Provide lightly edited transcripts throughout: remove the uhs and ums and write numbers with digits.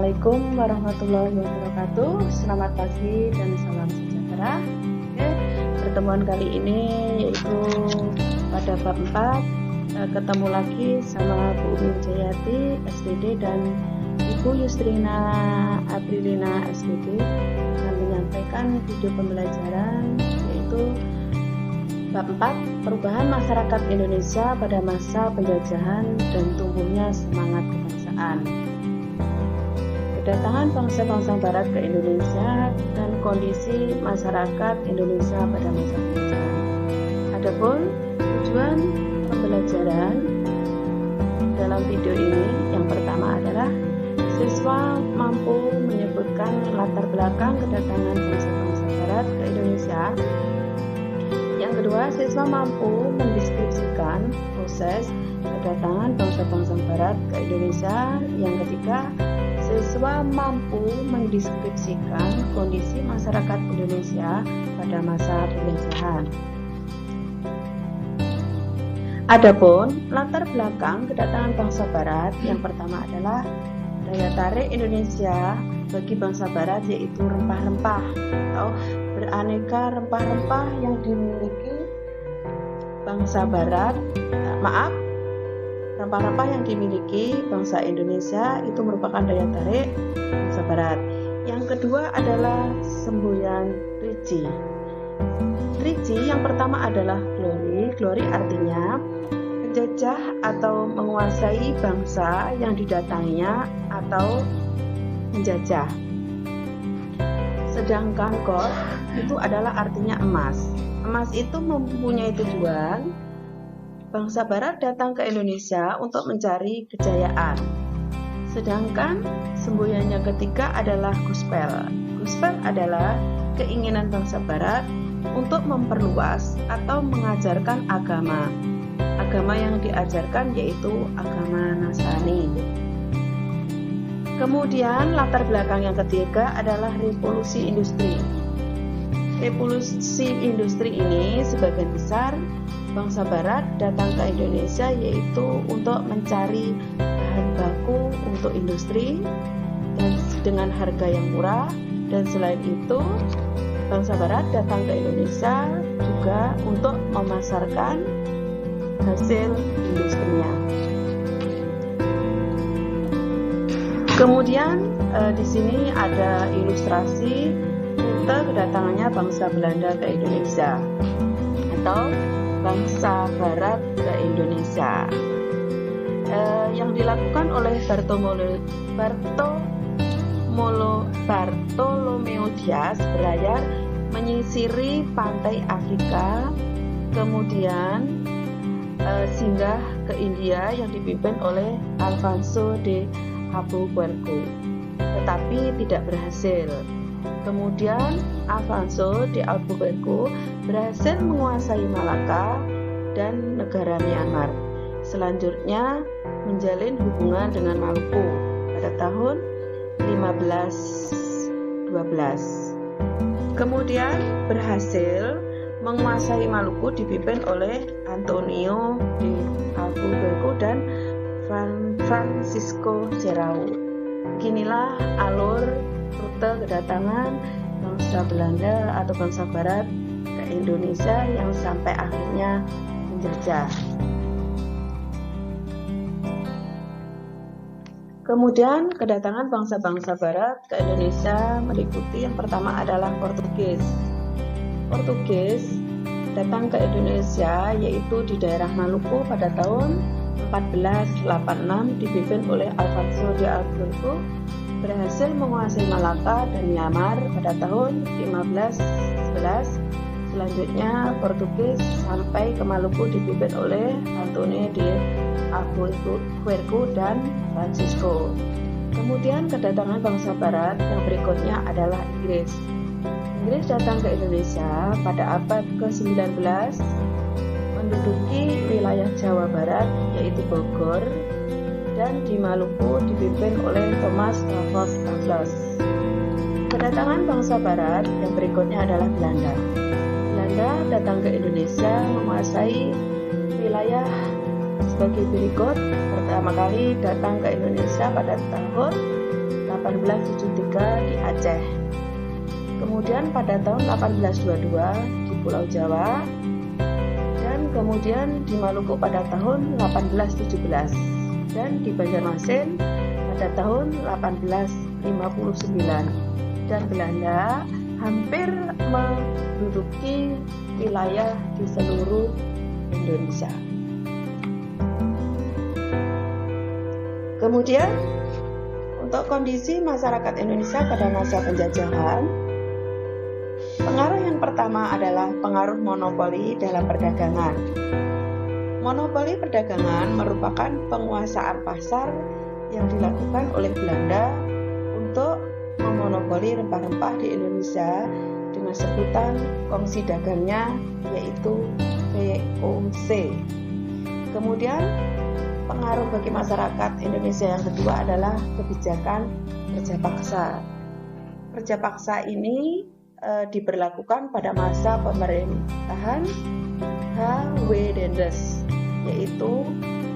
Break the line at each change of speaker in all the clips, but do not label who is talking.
Assalamualaikum warahmatullahi wabarakatuh. Selamat pagi dan salam sejahtera. Pertemuan kali ini yaitu pada bab 4 ketemu lagi sama Bu Umi Jayati SPD dan Ibu Yustrina Aprilina SPD akan menyampaikan video pembelajaran yaitu bab 4 perubahan masyarakat Indonesia pada masa penjajahan dan tumbuhnya semangat kebangsaan. Kedatangan bangsa-bangsa Barat ke Indonesia dan kondisi masyarakat Indonesia pada masa penjajahan. Adapun tujuan pembelajaran dalam video ini yang pertama adalah siswa mampu menyebutkan latar belakang kedatangan bangsa-bangsa Barat ke Indonesia. Yang kedua, siswa mampu mendeskripsikan proses kedatangan bangsa-bangsa Barat ke Indonesia. Yang ketiga, siswa mampu mendeskripsikan kondisi masyarakat Indonesia pada masa penjajahan. Adapun latar belakang kedatangan bangsa Barat, yang pertama adalah daya tarik Indonesia bagi bangsa Barat yaitu rempah-rempah atau beraneka rempah-rempah yang dimiliki bangsa Barat. Rempah-rempah yang dimiliki bangsa Indonesia itu merupakan daya tarik bangsa Barat. Yang kedua adalah semboyan Triji. Triji yang pertama adalah glory. Glory artinya menjajah atau menguasai bangsa yang didatanginya atau menjajah. Sedangkan gold itu adalah artinya emas. Emas itu mempunyai tujuan bangsa Barat datang ke Indonesia untuk mencari kejayaan. Sedangkan semboyan yang ketiga adalah gospel. Gospel adalah keinginan bangsa Barat untuk memperluas atau mengajarkan agama. Agama yang diajarkan yaitu agama Nasrani. Kemudian latar belakang yang ketiga adalah revolusi industri. Revolusi industri ini sebagian besar bangsa Barat datang ke Indonesia yaitu untuk mencari bahan baku untuk industri dan dengan harga yang murah, dan selain itu bangsa Barat datang ke Indonesia juga untuk memasarkan hasil industrinya. Kemudian di sini ada ilustrasi rute kedatangannya bangsa Belanda ke Indonesia atau bangsa Barat ke Indonesia. Yang dilakukan oleh Bartolomeo Dias berlayar menyisiri pantai Afrika, kemudian singgah ke India yang dipimpin oleh Alfonso de Albuquerque, tetapi tidak berhasil. Kemudian Alfonso de Albuquerque berhasil menguasai Malaka dan negara Myanmar. Selanjutnya menjalin hubungan dengan Maluku pada tahun 1512. Kemudian berhasil menguasai Maluku dipimpin oleh Antonio de Albuquerque dan Francisco Serrao. Beginilah alur rute kedatangan bangsa Belanda atau bangsa Barat ke Indonesia yang sampai akhirnya menjajah. Kemudian kedatangan bangsa-bangsa Barat ke Indonesia meliputi yang pertama adalah Portugis. Portugis datang ke Indonesia yaitu di daerah Maluku pada tahun 1486 dipimpin oleh Alfonso de Albuquerque, berhasil menguasai Malaka dan Myanmar pada tahun 1511. Selanjutnya Portugis sampai ke Maluku dipimpin oleh Antonio de Albuquerque dan Francisco. Kemudian kedatangan bangsa Barat yang berikutnya adalah Inggris. Inggris datang ke Indonesia pada abad ke-19, menduduki wilayah Jawa Barat yaitu Bogor, dan di Maluku dipimpin oleh Thomas Raffles. Kedatangan bangsa Barat yang berikutnya adalah Belanda. Belanda datang ke Indonesia menguasai wilayah sebagai berikut. Pertama kali datang ke Indonesia pada tahun 1873 di Aceh. Kemudian pada tahun 1822 di Pulau Jawa, dan kemudian di Maluku pada tahun 1817, dan di Banjarmasin pada tahun 1859. Dan Belanda hampir menduduki wilayah di seluruh Indonesia. Kemudian untuk kondisi masyarakat Indonesia pada masa penjajahan, pengaruh yang pertama adalah pengaruh monopoli dalam perdagangan. Monopoli perdagangan merupakan penguasaan pasar yang dilakukan oleh Belanda untuk memonopoli rempah-rempah di Indonesia dengan sebutan kongsi dagangnya, yaitu VOC. Kemudian pengaruh bagi masyarakat Indonesia yang kedua adalah kebijakan kerja paksa. Kerja paksa ini diberlakukan pada masa pemerintahan H.W. Dendes, yaitu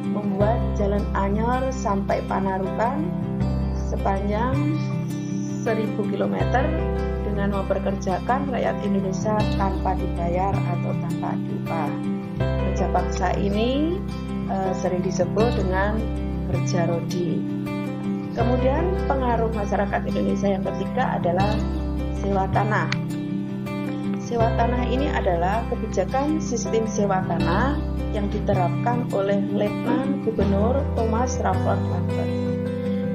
membuat jalan anyar sampai Panarukan sepanjang 1000 km dengan memperkerjakan rakyat Indonesia tanpa dibayar atau tanpa diupah. Kerja paksa ini sering disebut dengan kerja rodi. Kemudian pengaruh masyarakat Indonesia yang ketiga adalah sewa tanah. Sewa tanah ini adalah kebijakan sistem sewa tanah yang diterapkan oleh Letnan Gubernur Thomas Rafford Lambert.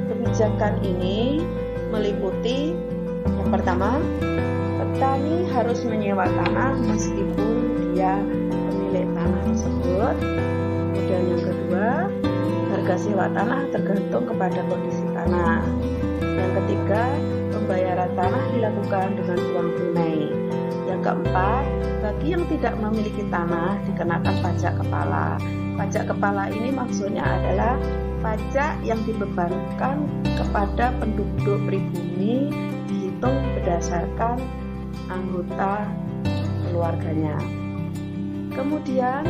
Kebijakan ini meliputi yang pertama, petani harus menyewa tanah meskipun dia pemilik tanah tersebut. Kemudian yang kedua, harga sewa tanah tergantung kepada kondisi tanah. Yang ketiga, pembayaran tanah dilakukan dengan uang tunai. Yang keempat, bagi yang tidak memiliki tanah dikenakan pajak kepala. Pajak kepala ini maksudnya adalah pajak yang dibebankan kepada penduduk pribumi dihitung berdasarkan anggota keluarganya. Kemudian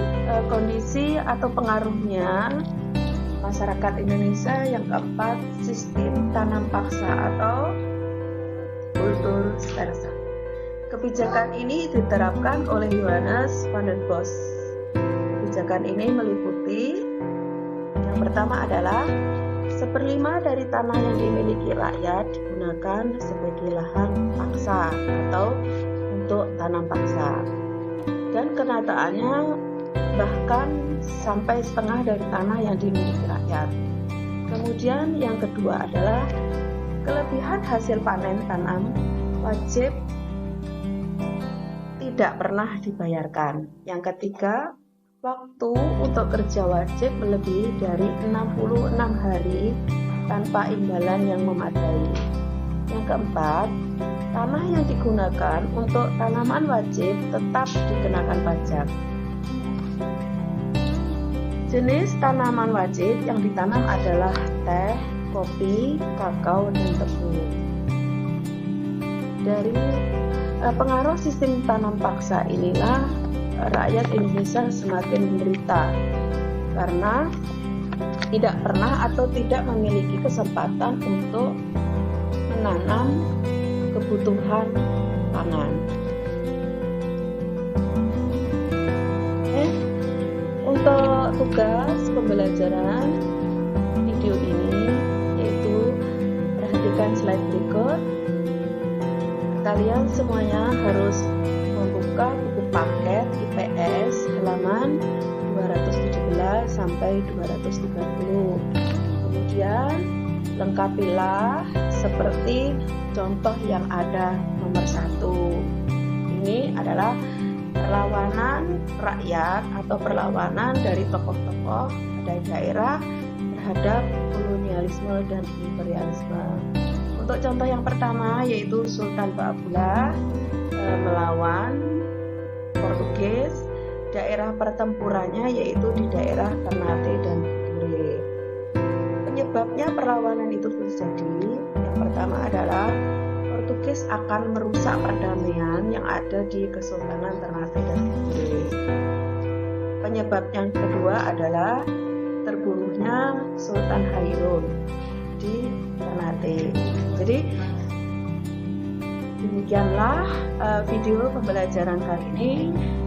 kondisi atau pengaruhnya masyarakat Indonesia yang keempat, sistem tanam paksa atau kultur stersa. Kebijakan ini diterapkan oleh Johannes van den Bosch. Kebijakan ini meliputi yang pertama adalah 1/5 dari tanah yang dimiliki rakyat digunakan sebagai lahan paksa atau untuk tanam paksa. Dan kenyataannya bahkan sampai setengah dari tanah yang dimiliki rakyat. Kemudian yang kedua adalah kelebihan hasil panen tanam wajib tidak pernah dibayarkan. Yang ketiga, waktu untuk kerja wajib lebih dari 66 hari tanpa imbalan yang memadai. Yang keempat, tanah yang digunakan untuk tanaman wajib tetap dikenakan pajak. Jenis tanaman wajib yang ditanam adalah teh, kopi, kakao, dan tebu. Dari pengaruh sistem tanam paksa inilah rakyat Indonesia semakin menderita karena tidak pernah atau tidak memiliki kesempatan untuk menanam kebutuhan pangan. Untuk tugas pembelajaran video ini yaitu perhatikan slide berikut. Kalian semuanya harus membuka buku paket IPS halaman 217 sampai 230. Kemudian lengkapilah seperti contoh yang ada nomor 1. Ini adalah perlawanan rakyat atau perlawanan dari tokoh-tokoh dari daerah terhadap kolonialisme dan imperialisme. Untuk contoh yang pertama yaitu Sultan Ba'abullah melawan Portugis. Daerah pertempurannya yaitu di daerah Ternate dan Tidore. Penyebabnya perlawanan itu terjadi, yang pertama adalah Portugis akan merusak perdamaian yang ada di Kesultanan Ternate dan Tidore. Penyebab yang kedua adalah terbunuhnya Sultan Hairun. di Ternate. Jadi demikianlah video pembelajaran kali ini.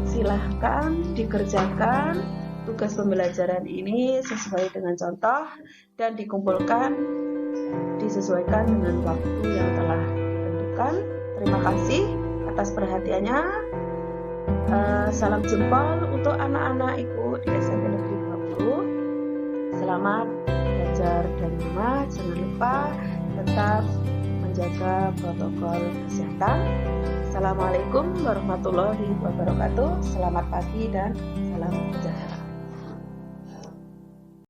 Silahkan dikerjakan tugas pembelajaran ini sesuai dengan contoh dan dikumpulkan disesuaikan dengan waktu yang telah ditentukan. Terima kasih atas perhatiannya. Salam jempol untuk anak-anak ibu di SMP Negeri 20. Selamat belajar dan rumah. Jangan lupa tetap menjaga protokol kesehatan. Assalamualaikum warahmatullahi wabarakatuh. Selamat pagi dan salam sejahtera.